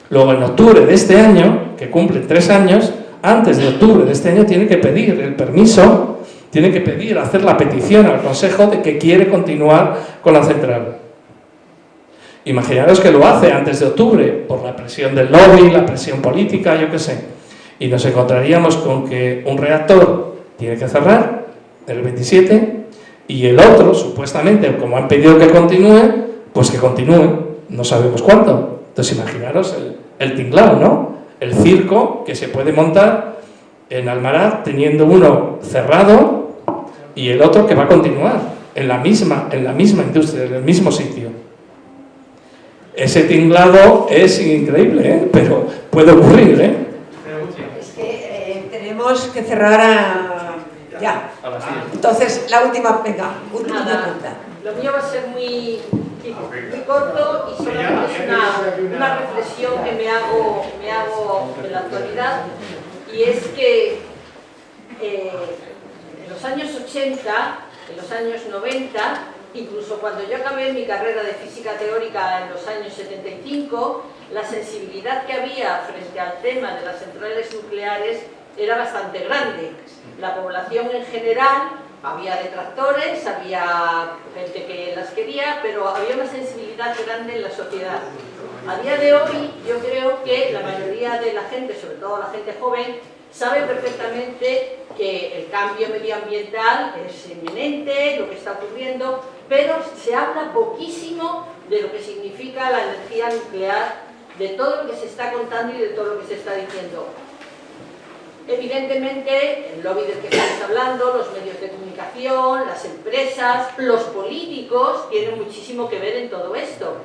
Luego en octubre de este año, que cumple 3 años, antes de octubre de este año tiene que pedir el permiso, tiene que pedir, hacer la petición al Consejo de que quiere continuar con la central. Imaginaros que lo hace antes de octubre, por la presión del lobby, la presión política, yo qué sé. Y nos encontraríamos con que un reactor tiene que cerrar el 27 y el otro, supuestamente, como han pedido que continúe, pues que continúe, no sabemos cuánto. Entonces imaginaros el tinglao, ¿no? El circo que se puede montar en Almaraz teniendo uno cerrado y el otro que va a continuar en la misma industria, en el mismo sitio. Ese tinglado es increíble, pero puede ocurrir,
Es que tenemos que cerrar ya. Entonces, la última pregunta.
Lo mío va a ser muy corto y solamente es una reflexión que me hago en la actualidad, y es que en los años 80, en los años 90, incluso cuando yo acabé mi carrera de física teórica en los años 75, la sensibilidad que había frente al tema de las centrales nucleares era bastante grande. La población en general, había detractores, había gente que las quería, pero había una sensibilidad grande en la sociedad. A día de hoy yo creo que la mayoría de la gente, sobre todo la gente joven, sabe perfectamente que el cambio medioambiental es inminente, lo que está ocurriendo, pero se habla poquísimo de lo que significa la energía nuclear de todo lo que se está contando y de todo lo que se está diciendo. Evidentemente, el lobby del que estamos hablando, los medios de comunicación, las empresas, los políticos tienen muchísimo que ver en todo esto.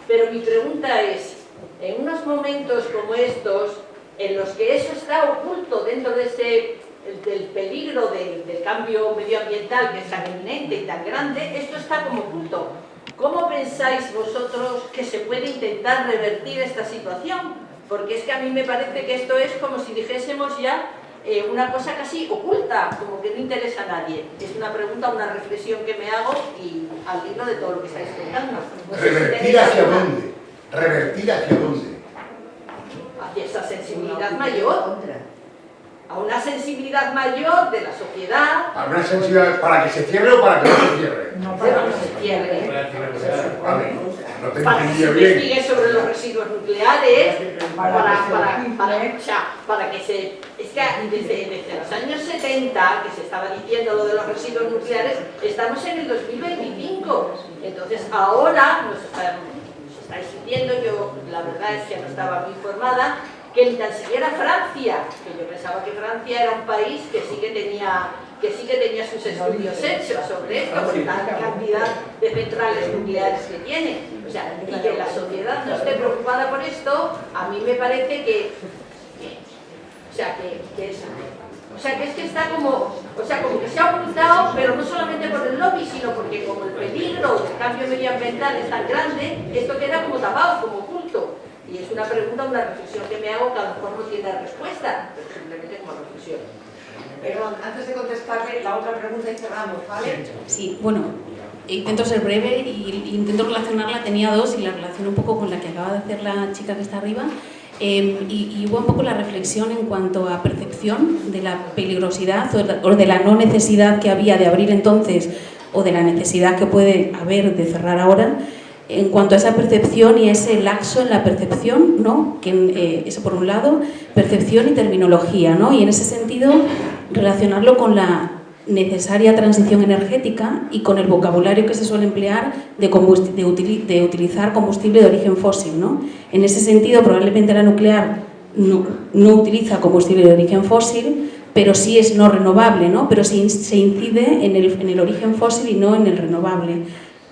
Pero mi pregunta es, en unos momentos como estos, en los que eso está oculto dentro de del peligro del cambio medioambiental que es tan inminente y tan grande, esto está como oculto. ¿Cómo pensáis vosotros que se puede intentar revertir esta situación? Porque es que a mí me parece que esto es como si dijésemos ya una cosa casi oculta, como que no interesa a nadie. Es una pregunta, una reflexión que me hago y al hilo de todo lo que estáis contando. No sé
¿Revertir
si
hacia
alguna...
dónde? ¿Revertir hacia dónde?
Hacia esa sensibilidad mayor. A una sensibilidad mayor de la sociedad.
¿A una sensibilidad para que se cierre o para que no se cierre?
No, para que no se cierre.
Vale, no te
Para que se
entendido bien.
investigue sobre los residuos nucleares, para que se... Es que desde los años 70, que se estaba diciendo lo de los residuos nucleares, estamos en el 2025. Entonces ahora nos estáis diciendo, yo la verdad es que no estaba muy informada, que ni tan siquiera Francia, que yo pensaba que Francia era un país que sí que tenía sus estudios hechos sobre esto, por tanta cantidad de centrales nucleares que tiene. O sea, y que la sociedad no esté preocupada por esto, a mí me parece que es que está como que se ha ocultado, pero no solamente por el lobby, sino porque como el peligro del cambio medioambiental es tan grande, esto queda como tapado, como oculto. Y es una pregunta, una reflexión que me hago que a lo mejor no tiene respuesta, pero simplemente como reflexión.
Perdón, antes de contestarle la otra pregunta y cerramos, ¿vale?
Sí, bueno, intento ser breve y intento relacionarla, tenía dos y la relaciono un poco con la que acaba de hacer la chica que está arriba. Y hubo un poco la reflexión en cuanto a percepción de la peligrosidad o de la no necesidad que había de abrir entonces o de la necesidad que puede haber de cerrar ahora. En cuanto a esa percepción y ese laxo en la percepción, ¿no? Eso por un lado, percepción y terminología, ¿no? Y en ese sentido relacionarlo con la necesaria transición energética y con el vocabulario que se suele emplear de utilizar combustible de origen fósil, ¿no? En ese sentido, probablemente la nuclear no utiliza combustible de origen fósil, pero sí es no renovable, ¿no? Pero sí se incide en el origen fósil y no en el renovable.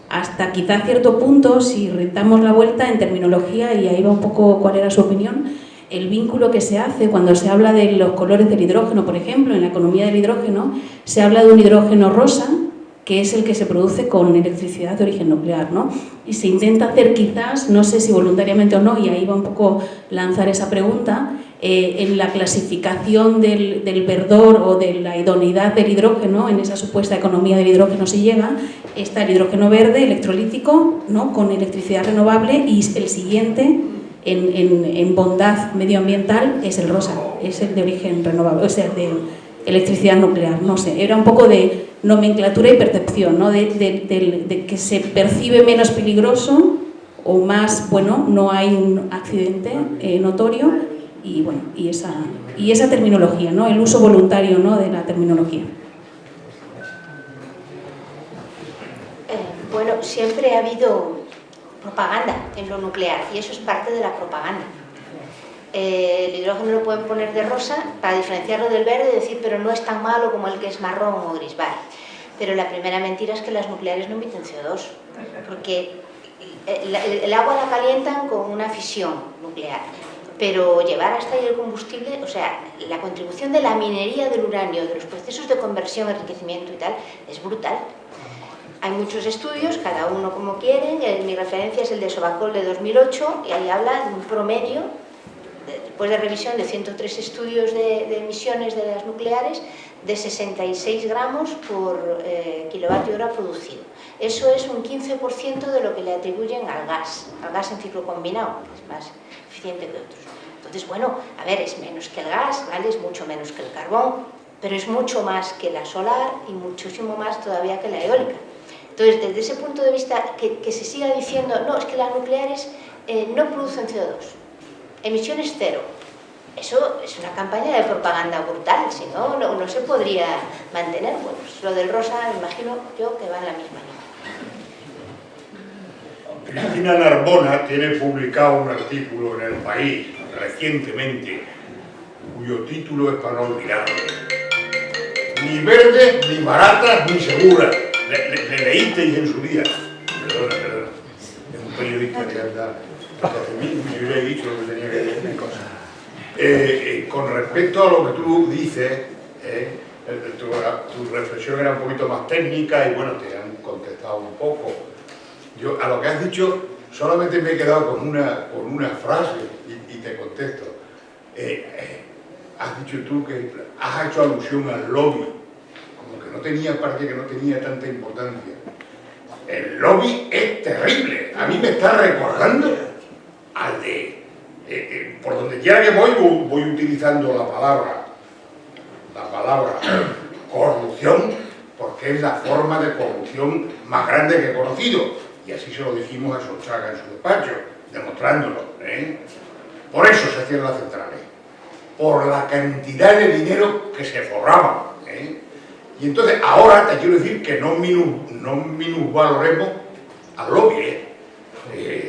Hasta quizá cierto punto, si damos la vuelta en terminología, y ahí va un poco cuál era su opinión, el vínculo que se hace cuando se habla de los colores del hidrógeno, por ejemplo, en la economía del hidrógeno, se habla de un hidrógeno rosa, que es el que se produce con electricidad de origen nuclear, ¿no? Y se intenta hacer quizás, no sé si voluntariamente o no, y ahí va un poco lanzar esa pregunta, en la clasificación del verdor o de la idoneidad del hidrógeno, en esa supuesta economía del hidrógeno si llega, está el hidrógeno verde, electrolítico, ¿no? Con electricidad renovable, y el siguiente en bondad medioambiental es el rosa, es el de origen renovable, o sea, de electricidad nuclear, no sé, era un poco de nomenclatura y percepción, ¿no? de que se percibe menos peligroso o más, bueno, no hay un accidente notorio, y bueno, y esa terminología, ¿no? El uso voluntario, ¿no? de la terminología.
Bueno, siempre ha habido propaganda en lo nuclear y eso es parte de la propaganda. El hidrógeno lo pueden poner de rosa para diferenciarlo del verde y decir, pero no es tan malo como el que es marrón o gris, vale. Pero la primera mentira es que las nucleares no emiten CO2, porque el agua la calientan con una fisión nuclear, pero llevar hasta ahí el combustible, o sea, la contribución de la minería del uranio, de los procesos de conversión, enriquecimiento y tal, es brutal. Hay muchos estudios, cada uno como quieren, mi referencia es el de Sobacol de 2008 y ahí habla de un promedio, después de revisión de 103 estudios de emisiones de las nucleares, de 66 gramos por kilovatio hora producido. Eso es un 15% de lo que le atribuyen al gas en ciclo combinado, que es más eficiente que otros. Entonces, bueno, a ver, es menos que el gas, ¿vale? Es mucho menos que el carbón, pero es mucho más que la solar y muchísimo más todavía que la eólica. Entonces, desde ese punto de vista, que se siga diciendo, no, es que las nucleares no producen CO2, emisiones cero, eso es una campaña de propaganda brutal, si no, no se podría mantener. Bueno, pues lo del rosa, me imagino yo que va en la misma línea.
Cristina Narbona tiene publicado un artículo en El País recientemente, cuyo título es para no olvidarlo. Ni verde, ni barata, ni segura. Le leísteis en su día. Perdona. Es un periodista que anda hacia mí, yo le he dicho lo que tenía que decir. Con respecto a lo que tú dices, tu reflexión era un poquito más técnica y bueno, te han contestado un poco. Yo a lo que has dicho solamente me he quedado con una frase y te contesto. Has dicho tú que has hecho alusión al lobby, como que parece que no tenía tanta importancia. El lobby es terrible, a mí me está recordando al de... por donde quiera que voy utilizando la palabra corrupción, porque es la forma de corrupción más grande que he conocido. Y así se lo dijimos a Solchaga en su despacho, demostrándolo. Por eso se cierran las centrales, por la cantidad de dinero que se forraba. Y entonces ahora te quiero decir que no minusvaloremos al lobby.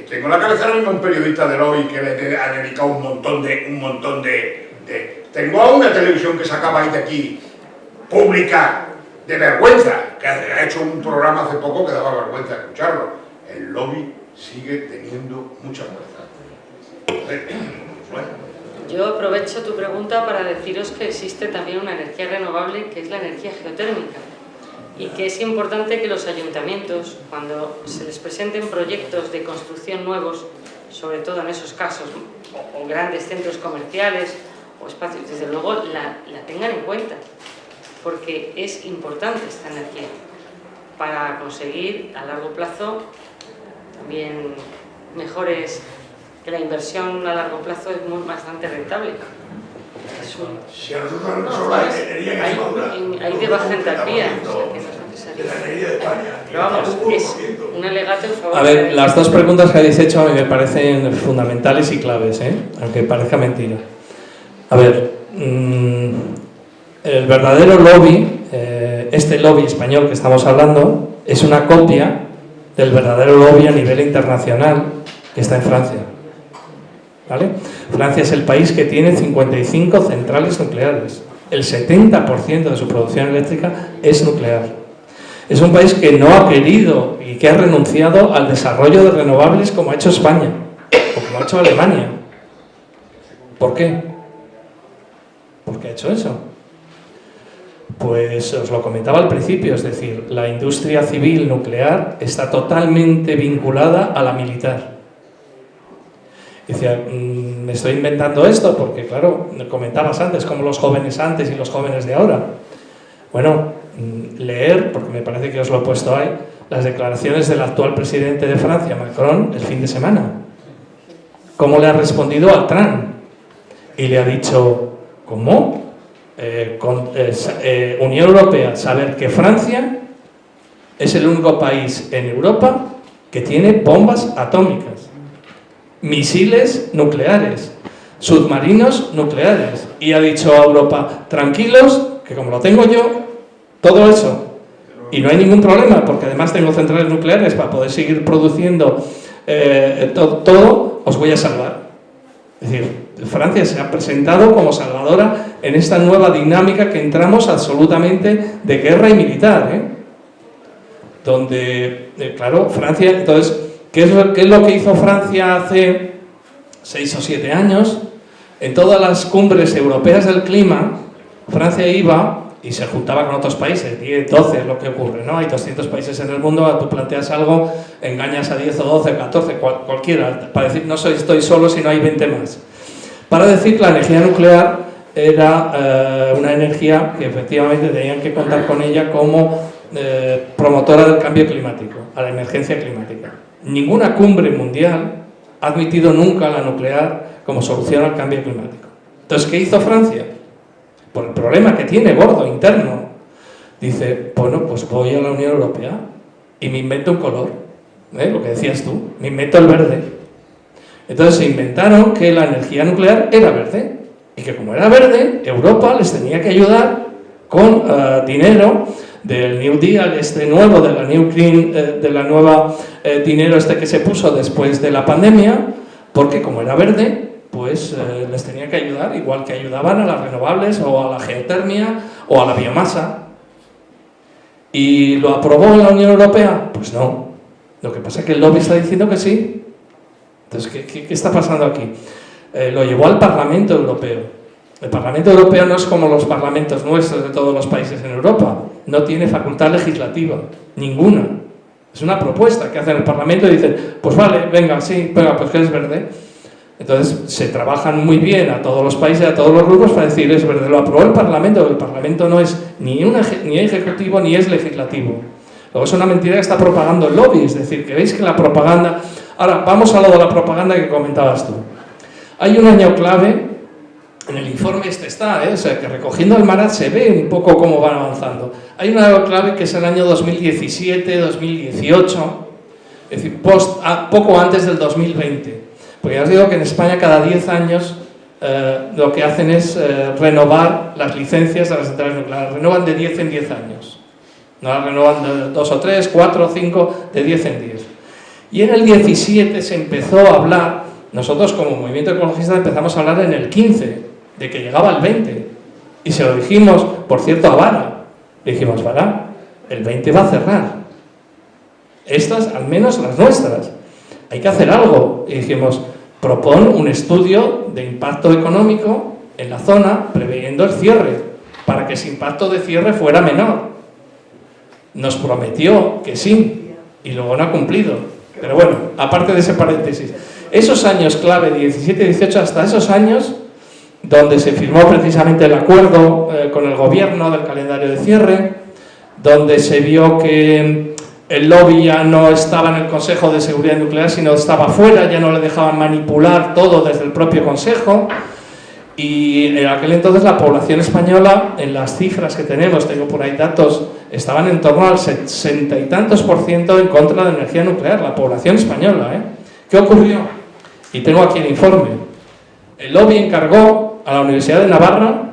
Tengo en la cabeza ahora mismo un periodista de lobby que le ha dedicado un montón de... Tengo a una televisión que sacaba ahí de aquí, pública, de vergüenza, que ha hecho un programa hace poco que daba vergüenza escucharlo. El lobby sigue teniendo mucha fuerza. Bueno.
Yo aprovecho tu pregunta para deciros que existe también una energía renovable que es la energía geotérmica y que es importante que los ayuntamientos, cuando se les presenten proyectos de construcción nuevos, sobre todo en esos casos, o grandes centros comerciales o espacios, desde luego la tengan en cuenta, porque es importante esta energía para conseguir a largo plazo también mejores, que la inversión a largo plazo es bastante rentable.
Si a nosotros nos sobra energía en Extremadura,
hay de baja entalpía, o sea que no es necesario.
de la energía de España.
Pero vamos, es un alegato en favor.
A ver, las dos preguntas que habéis hecho a mí me parecen fundamentales y claves, aunque parezca mentira. A ver, el verdadero lobby, este lobby español que estamos hablando, es una copia del verdadero lobby a nivel internacional que está en Francia. ¿Vale? Francia es el país que tiene 55 centrales nucleares. El 70% de su producción eléctrica es nuclear. Es un país que no ha querido y que ha renunciado al desarrollo de renovables como ha hecho España o como ha hecho Alemania. ¿Por qué? ¿Por qué ha hecho eso? Pues os lo comentaba al principio, es decir, la industria civil nuclear está totalmente vinculada a la militar. Decía, me estoy inventando esto porque, claro, comentabas antes como los jóvenes antes y los jóvenes de ahora. Bueno, leer, porque me parece que os lo he puesto ahí, las declaraciones del actual presidente de Francia, Macron, el fin de semana. ¿Cómo le ha respondido al Trump? Y le ha dicho, ¿cómo? Unión Europea, saber que Francia es el único país en Europa que tiene bombas atómicas, misiles nucleares, submarinos nucleares, y ha dicho a Europa, tranquilos, que como lo tengo yo, todo eso, y no hay ningún problema, porque además tengo centrales nucleares para poder seguir produciendo todo, os voy a salvar. Es decir, Francia se ha presentado como salvadora en esta nueva dinámica que entramos absolutamente de guerra y militar, donde, claro, Francia, entonces, ¿qué es lo que hizo Francia hace 6 o 7 años? En todas las cumbres europeas del clima, Francia iba y se juntaba con otros países, 10, 12 es lo que ocurre, ¿no? Hay 200 países en el mundo, tú planteas algo, engañas a 10 o 12, 14, cualquiera, para decir no estoy solo si no hay 20 más. Para decir que la energía nuclear era una energía que efectivamente tenían que contar con ella como promotora del cambio climático, a la emergencia climática. Ninguna cumbre mundial ha admitido nunca la nuclear como solución al cambio climático. Entonces, ¿qué hizo Francia? Por el problema que tiene gordo, interno, dice, bueno, pues voy a la Unión Europea y me invento un color, lo que decías tú, me invento el verde. Entonces se inventaron que la energía nuclear era verde y que como era verde, Europa les tenía que ayudar con dinero del New Deal, este nuevo, de la New Green, de la nueva dinero este que se puso después de la pandemia, porque como era verde, pues les tenía que ayudar, igual que ayudaban a las renovables o a la geotermia o a la biomasa. ¿Y lo aprobó la Unión Europea? Pues no. Lo que pasa es que el lobby está diciendo que sí. Entonces, ¿qué está pasando aquí? Lo llevó al Parlamento Europeo. El Parlamento Europeo no es como los parlamentos nuestros de todos los países en Europa. No tiene facultad legislativa, ninguna. Es una propuesta que hacen el Parlamento y dicen, pues vale, venga, sí, venga, pues que es verde. Entonces se trabajan muy bien a todos los países, a todos los grupos para decir, es verde, lo aprobó el Parlamento no es ni ejecutivo ni es legislativo. Luego es una mentira que está propagando el lobby, es decir, que veis que la propaganda... Ahora, vamos a lo de la propaganda que comentabas tú. Hay un año clave, en el informe este está, o sea, que recogiendo el Marat se ve un poco cómo van avanzando. Hay un año clave que es el año 2017, 2018, es decir, poco antes del 2020. Porque ya os digo que en España cada 10 años lo que hacen es renovar las licencias de las centrales nucleares. Renuevan de 10 en 10 años. No las renuevan de 2 o 3, 4 o 5, de 10 en 10. Y en el 17 se empezó a hablar, nosotros como movimiento ecologista empezamos a hablar en el 15, de que llegaba el 20. Y se lo dijimos, por cierto, a Vara. Le dijimos, Vara, el 20 va a cerrar. Estas, al menos las nuestras. Hay que hacer algo. Y dijimos, propon un estudio de impacto económico en la zona, previendo el cierre, para que ese impacto de cierre fuera menor. Nos prometió que sí, y luego no ha cumplido. Pero bueno, aparte de ese paréntesis, esos años clave, 17 y 18, hasta esos años, donde se firmó precisamente el acuerdo con el gobierno del calendario de cierre, donde se vio que el lobby ya no estaba en el Consejo de Seguridad Nuclear, sino estaba fuera, ya no le dejaban manipular todo desde el propio Consejo. Y en aquel entonces la población española, en las cifras que tenemos, tengo por ahí datos, estaban en torno al 60 y tantos % en contra de la energía nuclear, la población española. ¿Qué ocurrió? Y tengo aquí el informe. El lobby encargó a la Universidad de Navarra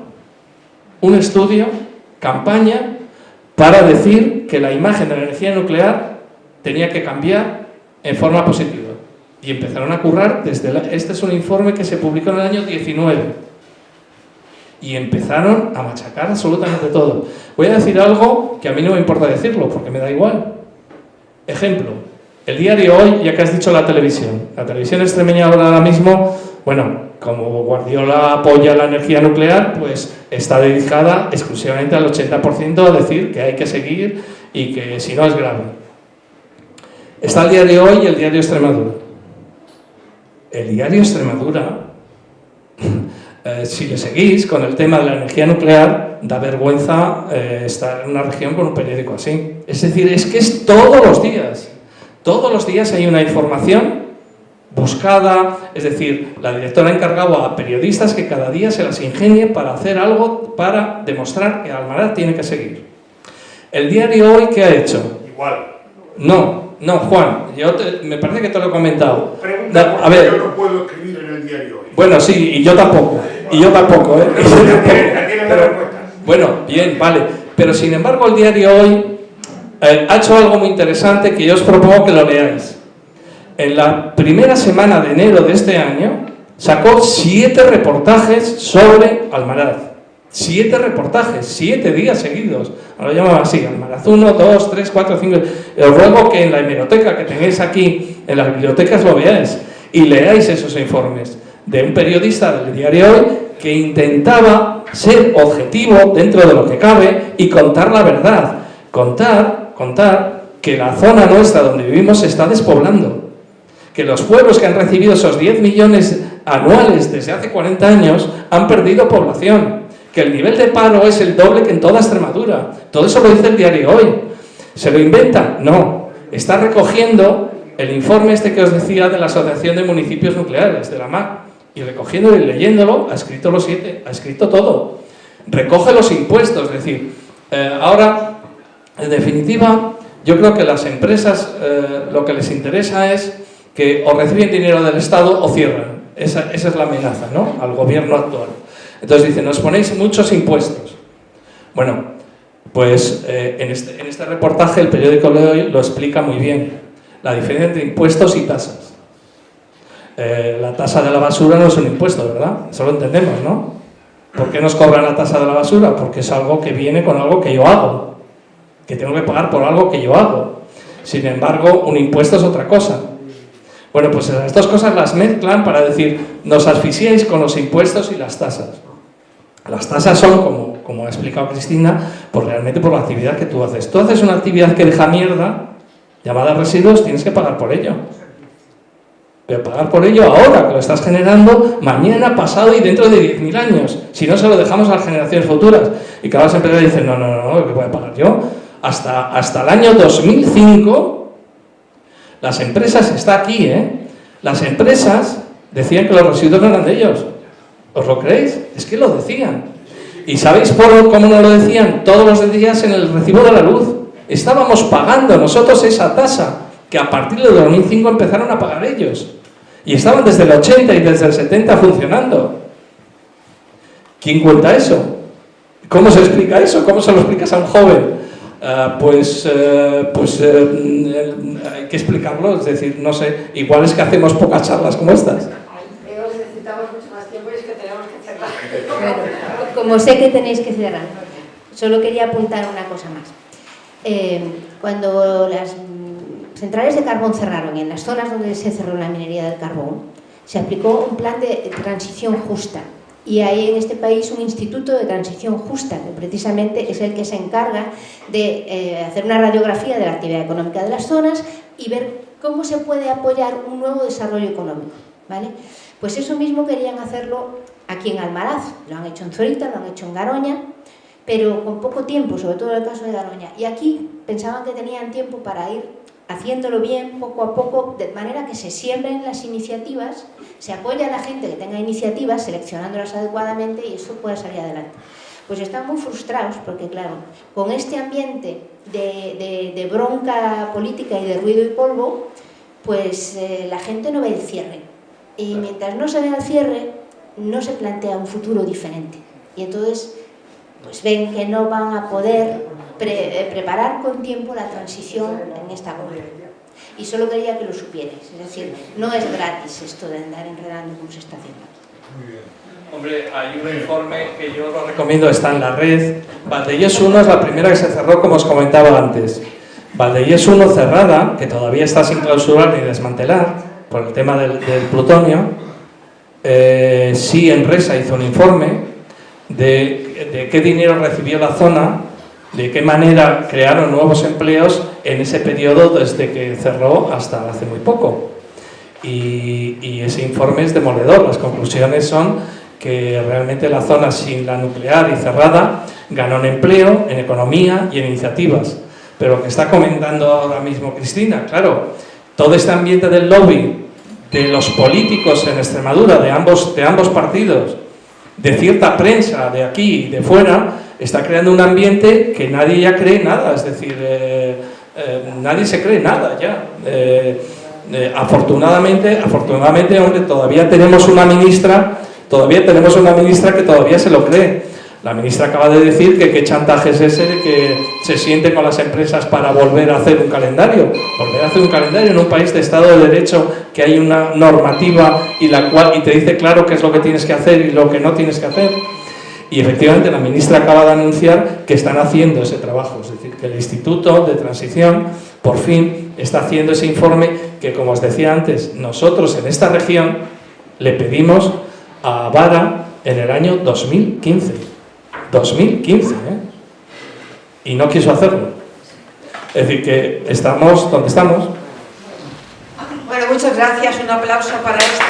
un estudio, campaña, para decir que la imagen de la energía nuclear tenía que cambiar en forma positiva. Y empezaron a currar desde... Este es un informe que se publicó en el año 19. Y empezaron a machacar absolutamente todo. Voy a decir algo que a mí no me importa decirlo, porque me da igual. Ejemplo, el diario Hoy, ya que has dicho la televisión. La televisión extremeña ahora mismo, bueno, como Guardiola apoya la energía nuclear, pues está dedicada exclusivamente al 80% a decir que hay que seguir y que si no es grave. Está el diario Hoy y el diario Extremadura. El diario Extremadura, si le seguís con el tema de la energía nuclear, da vergüenza estar en una región con un periódico así. Es decir, es que es todos los días hay una información buscada, es decir, la directora ha encargado a periodistas que cada día se las ingenien para hacer algo para demostrar que Almaraz tiene que seguir. El diario Hoy, ¿qué ha hecho?
Igual.
No, Juan, me parece que te lo he comentado.
Pregunta,
a ver,
yo no puedo escribir en el diario Hoy.
Bueno, sí, y yo tampoco, Bueno, bien, vale. Pero sin embargo el diario Hoy ha hecho algo muy interesante que yo os propongo que lo leáis. En la primera semana de enero de este año sacó 7 reportajes sobre Almaraz. 7 reportajes, 7 días seguidos. Ahora lo llaman así, Almaraz 1, 2, 3, 4, 5... Os ruego que en la hemeroteca que tenéis aquí, en las bibliotecas lo veáis y leáis esos informes de un periodista del diario Hoy que intentaba ser objetivo dentro de lo que cabe y contar la verdad. Contar que la zona nuestra donde vivimos se está despoblando. Que los pueblos que han recibido esos 10 millones anuales desde hace 40 años han perdido población. Que el nivel de paro es el doble que en toda Extremadura. Todo eso lo dice el diario Hoy. ¿Se lo inventa? No. Está recogiendo el informe este que os decía de la Asociación de Municipios Nucleares, de la MAC. Y recogiéndolo y leyéndolo, ha escrito los 7, ha escrito todo. Recoge los impuestos, es decir, ahora, en definitiva, yo creo que las empresas lo que les interesa es que o reciben dinero del Estado o cierran. Esa es la amenaza, ¿no?, al gobierno actual. Entonces dicen, nos ponéis muchos impuestos. Bueno, Pues en este reportaje el periódico de hoy lo explica muy bien, la diferencia entre impuestos y tasas. La tasa de la basura no es un impuesto, ¿verdad? Eso lo entendemos, ¿no? ¿Por qué nos cobran la tasa de la basura? Porque es algo que viene con algo que yo hago, que tengo que pagar por algo que yo hago. Sin embargo, un impuesto es otra cosa. Bueno, pues las dos cosas las mezclan para decir, nos asfixiáis con los impuestos y las tasas. Las tasas son, como ha explicado Cristina, pues realmente por la actividad que tú haces. Tú haces una actividad que deja mierda, llamada residuos, tienes que pagar por ello. Pero pagar por ello ahora, que lo estás generando, mañana, pasado y dentro de 10.000 años. Si no, se lo dejamos a las generaciones futuras. Y cada las empresas dicen, no, ¿qué voy a pagar yo? Hasta el año 2005, las empresas, está aquí, las empresas decían que los residuos no eran de ellos. ¿Os lo creéis? Es que lo decían. ¿Y sabéis cómo nos lo decían? Todos los días en el recibo de la luz. Estábamos pagando nosotros esa tasa, que a partir de 2005 empezaron a pagar ellos. Y estaban desde el 80 y desde el 70 funcionando. ¿Quién cuenta eso? ¿Cómo se explica eso? ¿Cómo se lo explicas a un joven? Hay que explicarlo, es decir, no sé, igual es que hacemos pocas charlas como estas.
Necesitamos mucho más tiempo y es que tenemos que cerrar.
Bueno, como sé que tenéis que cerrar, solo quería apuntar una cosa más. Cuando las centrales de carbón cerraron, en las zonas donde se cerró la minería del carbón, se aplicó un plan de transición justa. Y hay en este país un instituto de transición justa, que precisamente es el que se encarga de hacer una radiografía de la actividad económica de las zonas y ver cómo se puede apoyar un nuevo desarrollo económico, ¿vale? Pues eso mismo querían hacerlo aquí en Almaraz, lo han hecho en Zorita, lo han hecho en Garoña, pero con poco tiempo, sobre todo en el caso de Garoña. Y aquí pensaban que tenían tiempo para ir haciéndolo bien, poco a poco, de manera que se siembren las iniciativas, se apoya a la gente que tenga iniciativas, seleccionándolas adecuadamente y eso pueda salir adelante. Pues están muy frustrados porque, claro, con este ambiente de bronca política y de ruido y polvo, pues la gente no ve el cierre. Y mientras no se vea el cierre, no se plantea un futuro diferente. Y entonces, pues ven que no van a poder preparar con tiempo la transición en esta comarca. Y solo quería que lo supierais, es decir, no es gratis esto de andar enredando como se está haciendo.
Muy bien. Hombre, hay un informe que yo lo recomiendo, está en la red. Valdellés 1 es la primera que se cerró, como os comentaba antes. Valdellés 1 cerrada, que todavía está sin clausurar ni desmantelar, por el tema del plutonio. Sí, Enresa hizo un informe de qué dinero recibió la zona, de qué manera crearon nuevos empleos en ese periodo desde que cerró hasta hace muy poco. Y ese informe es demoledor. Las conclusiones son que realmente la zona sin la nuclear y cerrada ganó en empleo, en economía y en iniciativas. Pero lo que está comentando ahora mismo Cristina, claro, todo este ambiente del lobby, de los políticos en Extremadura, de ambos partidos, de cierta prensa de aquí y de fuera, está creando un ambiente que nadie ya cree nada, es decir, nadie se cree nada ya. Afortunadamente, hombre, todavía tenemos una ministra que todavía se lo cree. La ministra acaba de decir que qué chantaje es ese de que se siente con las empresas para volver a hacer un calendario. Volver a hacer un calendario en un país de Estado de Derecho, que hay una normativa y te dice claro qué es lo que tienes que hacer y lo que no tienes que hacer. Y efectivamente la ministra acaba de anunciar que están haciendo ese trabajo, es decir, que el Instituto de Transición por fin está haciendo ese informe que, como os decía antes, nosotros en esta región le pedimos a Vara en el año 2015. 2015, y no quiso hacerlo. Es decir, que estamos donde estamos.
Bueno, muchas gracias. Un aplauso para este.